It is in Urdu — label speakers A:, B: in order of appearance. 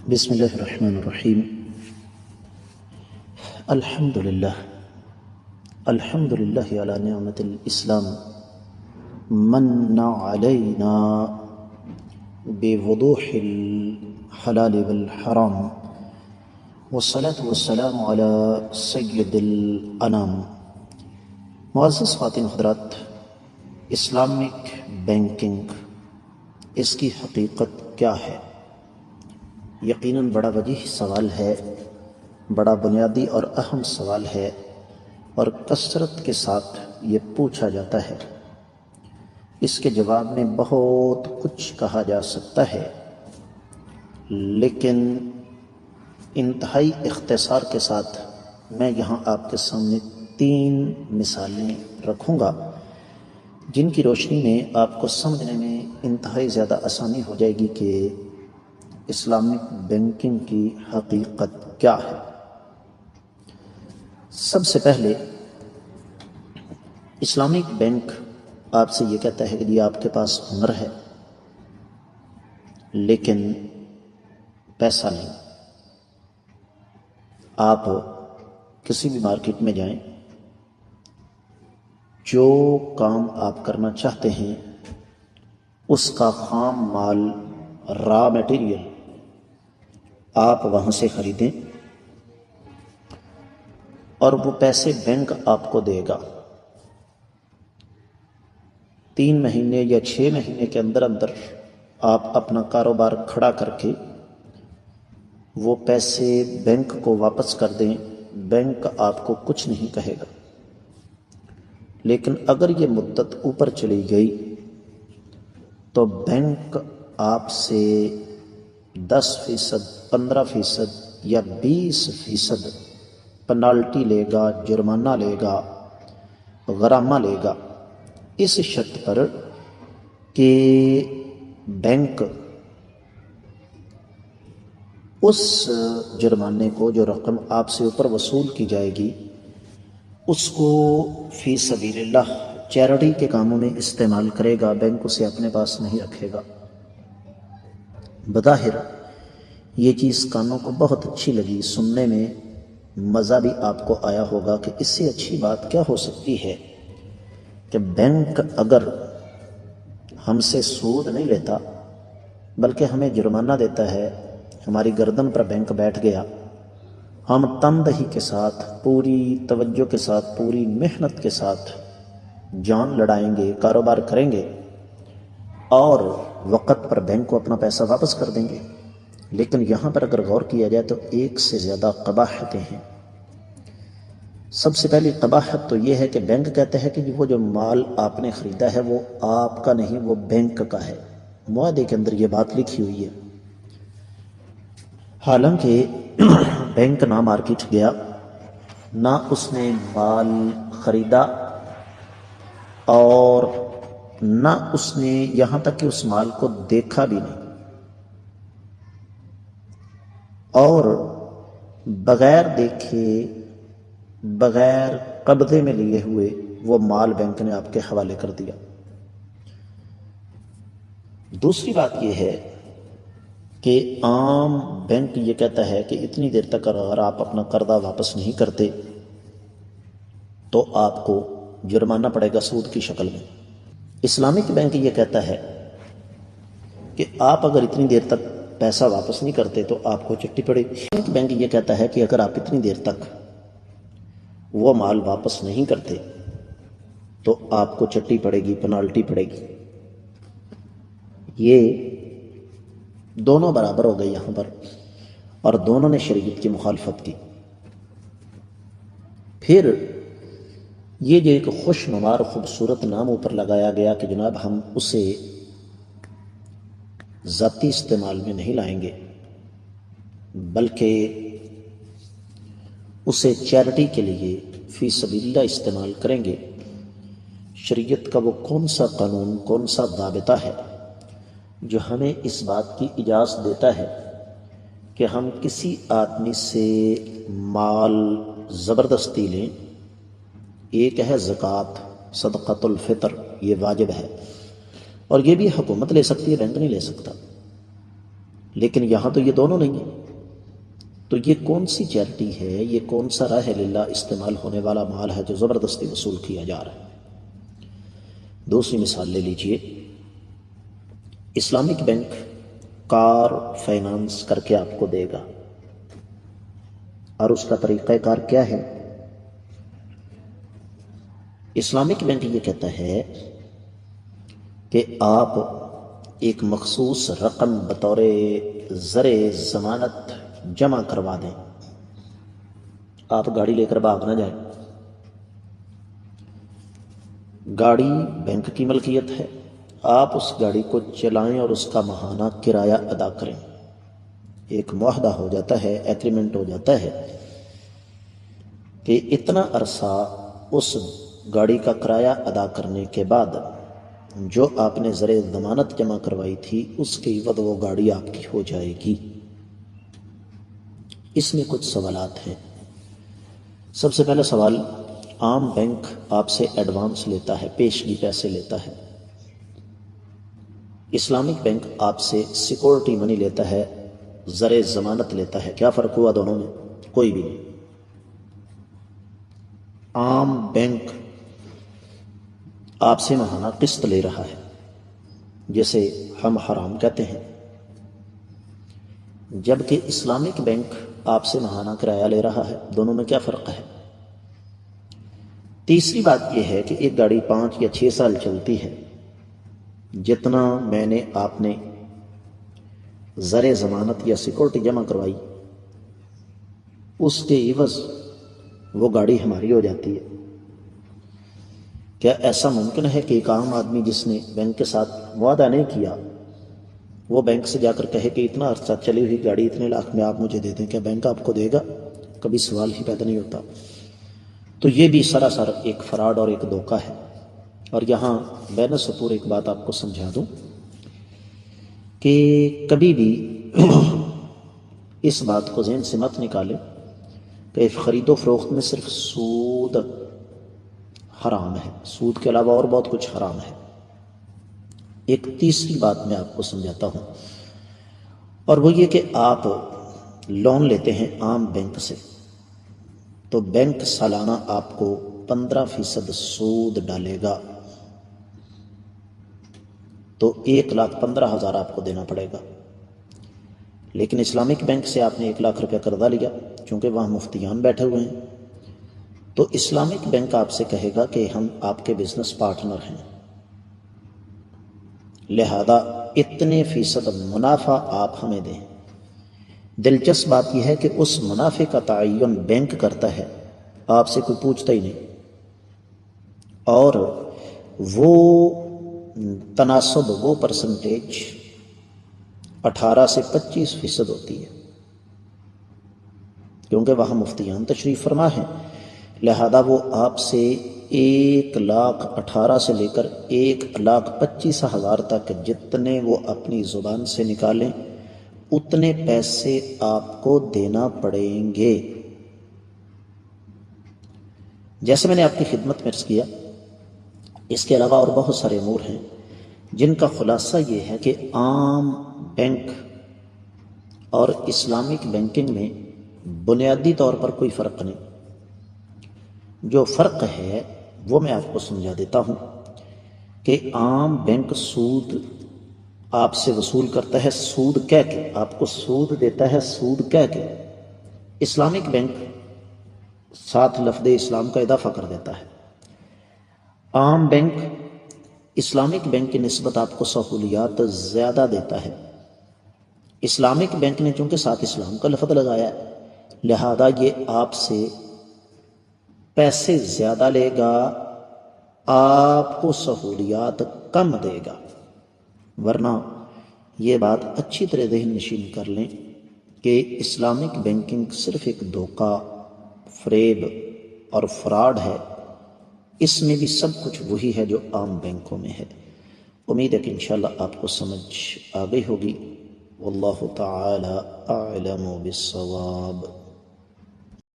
A: بسم اللہ الرحمن الرحیم۔ الحمد للہ علی نعمت الاسلام من علینا بوضوح الحلال والحرام والصلاة والسلام علی سید الانام۔ معزز خواتین حضرات، اسلامک بینکنگ، اس کی حقیقت کیا ہے؟ یقیناً بڑا وجیح سوال ہے، بڑا بنیادی اور اہم سوال ہے، اور کثرت کے ساتھ یہ پوچھا جاتا ہے۔ اس کے جواب میں بہت کچھ کہا جا سکتا ہے، لیکن انتہائی اختصار کے ساتھ میں یہاں آپ کے سامنے 3 مثالیں رکھوں گا، جن کی روشنی میں آپ کو سمجھنے میں انتہائی زیادہ آسانی ہو جائے گی کہ اسلامک بینکنگ کی حقیقت کیا ہے۔ سب سے پہلے اسلامک بینک آپ سے یہ کہتا ہے کہ یہ آپ کے پاس ہنر ہے لیکن پیسہ نہیں۔ آپ کسی بھی مارکیٹ میں جائیں، جو کام آپ کرنا چاہتے ہیں اس کا خام مال، را میٹیریل آپ وہاں سے خریدیں اور وہ پیسے بینک آپ کو دے گا۔ 3 مہینے یا 6 مہینے کے اندر آپ اپنا کاروبار کھڑا کر کے وہ پیسے بینک کو واپس کر دیں، بینک آپ کو کچھ نہیں کہے گا۔ لیکن اگر یہ مدت اوپر چلی گئی تو بینک آپ سے 10%، 15% یا 20% پنالٹی لے گا، جرمانہ لے گا، غرامہ لے گا، اس شرط پر کہ بینک اس جرمانے کو، جو رقم آپ سے اوپر وصول کی جائے گی، اس کو فی سبیل اللہ چیریٹی کے کاموں میں استعمال کرے گا، بینک اسے اپنے پاس نہیں رکھے گا۔ بظاہر یہ چیز کانوں کو بہت اچھی لگی، سننے میں مزہ بھی آپ کو آیا ہوگا کہ اس سے اچھی بات کیا ہو سکتی ہے کہ بینک اگر ہم سے سود نہیں لیتا بلکہ ہمیں جرمانہ دیتا ہے، ہماری گردن پر بینک بیٹھ گیا، ہم تندہی کے ساتھ، پوری توجہ کے ساتھ، پوری محنت کے ساتھ جان لڑائیں گے، کاروبار کریں گے اور وقت پر بینک کو اپنا پیسہ واپس کر دیں گے۔ لیکن یہاں پر اگر غور کیا جائے تو ایک سے زیادہ قباحتیں ہیں۔ سب سے پہلی قباحت تو یہ ہے کہ بینک کہتا ہے کہ وہ جو مال آپ نے خریدا ہے وہ آپ کا نہیں، وہ بینک کا ہے۔ معاہدے کے اندر یہ بات لکھی ہوئی ہے، حالانکہ بینک نہ مارکیٹ گیا، نہ اس نے مال خریدا، اور نہ اس نے یہاں تک کہ اس مال کو دیکھا بھی نہیں، اور بغیر دیکھے، بغیر قبضے میں لیے ہوئے وہ مال بینک نے آپ کے حوالے کر دیا۔ دوسری بات یہ ہے کہ عام بینک یہ کہتا ہے کہ اتنی دیر تک اگر آپ اپنا قرضہ واپس نہیں کرتے تو آپ کو جرمانہ پڑے گا سود کی شکل میں۔ اسلامک بینک یہ کہتا ہے کہ آپ اگر اتنی دیر تک پیسہ واپس نہیں کرتے تو آپ کو چٹی پڑے گی۔ اسلامک بینک یہ کہتا ہے کہ اگر آپ اتنی دیر تک وہ مال واپس نہیں کرتے تو آپ کو چٹی پڑے گی، پنالٹی پڑے گی۔ یہ دونوں برابر ہو گئے یہاں پر، اور دونوں نے شریعت کی مخالفت کی۔ پھر یہ جو ایک خوش نما اور خوبصورت نام اوپر لگایا گیا کہ جناب ہم اسے ذاتی استعمال میں نہیں لائیں گے بلکہ اسے چیریٹی کے لیے فی سبیل اللہ استعمال کریں گے، شریعت کا وہ کون سا قانون، کون سا ضابطہ ہے جو ہمیں اس بات کی اجازت دیتا ہے کہ ہم کسی آدمی سے مال زبردستی لیں؟ ایک ہے زکوٰۃ، صدقۃ الفطر، یہ واجب ہے، اور یہ بھی حکومت لے سکتی ہے، بینک نہیں لے سکتا۔ لیکن یہاں تو یہ دونوں نہیں ہیں. تو یہ کون سی چیریٹی ہے، یہ کون سا راہ للہ استعمال ہونے والا مال ہے جو زبردستی وصول کیا جا رہا ہے؟ دوسری مثال لے لیجئے، اسلامک بینک کار فائنانس کر کے آپ کو دے گا، اور اس کا طریقہ کار کیا ہے؟ اسلامک بینک یہ کہتا ہے کہ آپ ایک مخصوص رقم بطور زر ضمانت جمع کروا دیں. آپ گاڑی لے کر بھاگ نہ جائیں، گاڑی بینک کی ملکیت ہے، آپ اس گاڑی کو چلائیں اور اس کا ماہانہ کرایہ ادا کریں. ایک معاہدہ ہو جاتا ہے، ایگریمنٹ ہو جاتا ہے کہ اتنا عرصہ اس گاڑی کا کرایہ ادا کرنے کے بعد جو آپ نے زر ضمانت جمع کروائی تھی اس کے عوض وہ گاڑی آپ کی ہو جائے گی. اس میں کچھ سوالات ہیں. سب سے پہلا سوال، عام بینک آپ سے ایڈوانس لیتا ہے، پیشگی پیسے لیتا ہے. اسلامک بینک آپ سے سیکورٹی منی لیتا ہے، زر ضمانت لیتا ہے. کیا فرق ہوا دونوں میں؟ کوئی بھی نہیں. عام بینک آپ سے ماہانہ قسط لے رہا ہے جسے ہم حرام کہتے ہیں، جبکہ اسلامک بینک آپ سے ماہانہ کرایہ لے رہا ہے. دونوں میں کیا فرق ہے؟ تیسری بات یہ ہے کہ ایک گاڑی 5 یا 6 سال چلتی ہے، جتنا میں نے آپ نے زر ضمانت یا سیکورٹی جمع کروائی اس کے عوض وہ گاڑی ہماری ہو جاتی ہے. کیا ایسا ممکن ہے کہ ایک عام آدمی جس نے بینک کے ساتھ معاہدہ نہیں کیا وہ بینک سے جا کر کہے کہ اتنا عرصہ چلی ہوئی گاڑی اتنے لاکھ میں آپ مجھے دے دیں؟ کیا بینک آپ کو دے گا؟ کبھی سوال ہی پیدا نہیں ہوتا. تو یہ بھی سراسر ایک فراڈ اور ایک دھوکہ ہے. اور یہاں بین سطور ایک بات آپ کو سمجھا دوں کہ کبھی بھی اس بات کو ذہن سے مت نکالیں کہ خرید و فروخت میں صرف سود حرام ہے، سود کے علاوہ اور بہت کچھ حرام ہے. ایک تیسری بات میں آپ کو سمجھاتا ہوں، اور وہ یہ کہ آپ لون لیتے ہیں عام بینک سے تو بینک سالانہ آپ کو 15% سود ڈالے گا، تو 1,15,000 آپ کو دینا پڑے گا. لیکن اسلامک بینک سے آپ نے 1 لاکھ روپے قرضہ لیا، چونکہ وہاں مفتیان بیٹھے ہوئے ہیں، تو اسلامک بینک آپ سے کہے گا کہ ہم آپ کے بزنس پارٹنر ہیں، لہذا اتنے فیصد منافع آپ ہمیں دیں. دلچسپ بات یہ ہے کہ اس منافع کا تعین بینک کرتا ہے، آپ سے کوئی پوچھتا ہی نہیں، اور وہ تناسب، وہ پرسنٹیج 18 سے 25% ہوتی ہے، کیونکہ وہاں مفتیان تشریف فرما ہیں. لہذا وہ آپ سے 1,18,000 سے لے کر 1,25,000 تک جتنے وہ اپنی زبان سے نکالیں اتنے پیسے آپ کو دینا پڑیں گے. جیسے میں نے آپ کی خدمت میں عرض کیا، اس کے علاوہ اور بہت سارے امور ہیں جن کا خلاصہ یہ ہے کہ عام بینک اور اسلامک بینکنگ میں بنیادی طور پر کوئی فرق نہیں. جو فرق ہے وہ میں آپ کو سمجھا دیتا ہوں کہ عام بینک سود آپ سے وصول کرتا ہے، سود کہہ کے آپ کو سود دیتا ہے، سود کہہ کے. اسلامک بینک ساتھ لفظ اسلام کا اضافہ کر دیتا ہے. عام بینک اسلامک بینک کی نسبت آپ کو سہولیات زیادہ دیتا ہے. اسلامک بینک نے چونکہ ساتھ اسلام کا لفظ لگایا ہے، لہذا یہ آپ سے پیسے زیادہ لے گا، آپ کو سہولیات کم دے گا. ورنہ یہ بات اچھی طرح ذہن نشین کر لیں کہ اسلامک بینکنگ صرف ایک دھوکہ، فریب اور فراڈ ہے. اس میں بھی سب کچھ وہی ہے جو عام بینکوں میں ہے. امید ہے کہ انشاءاللہ آپ کو سمجھ آ گئی ہوگی. واللہ تعالی اعلم بالصواب.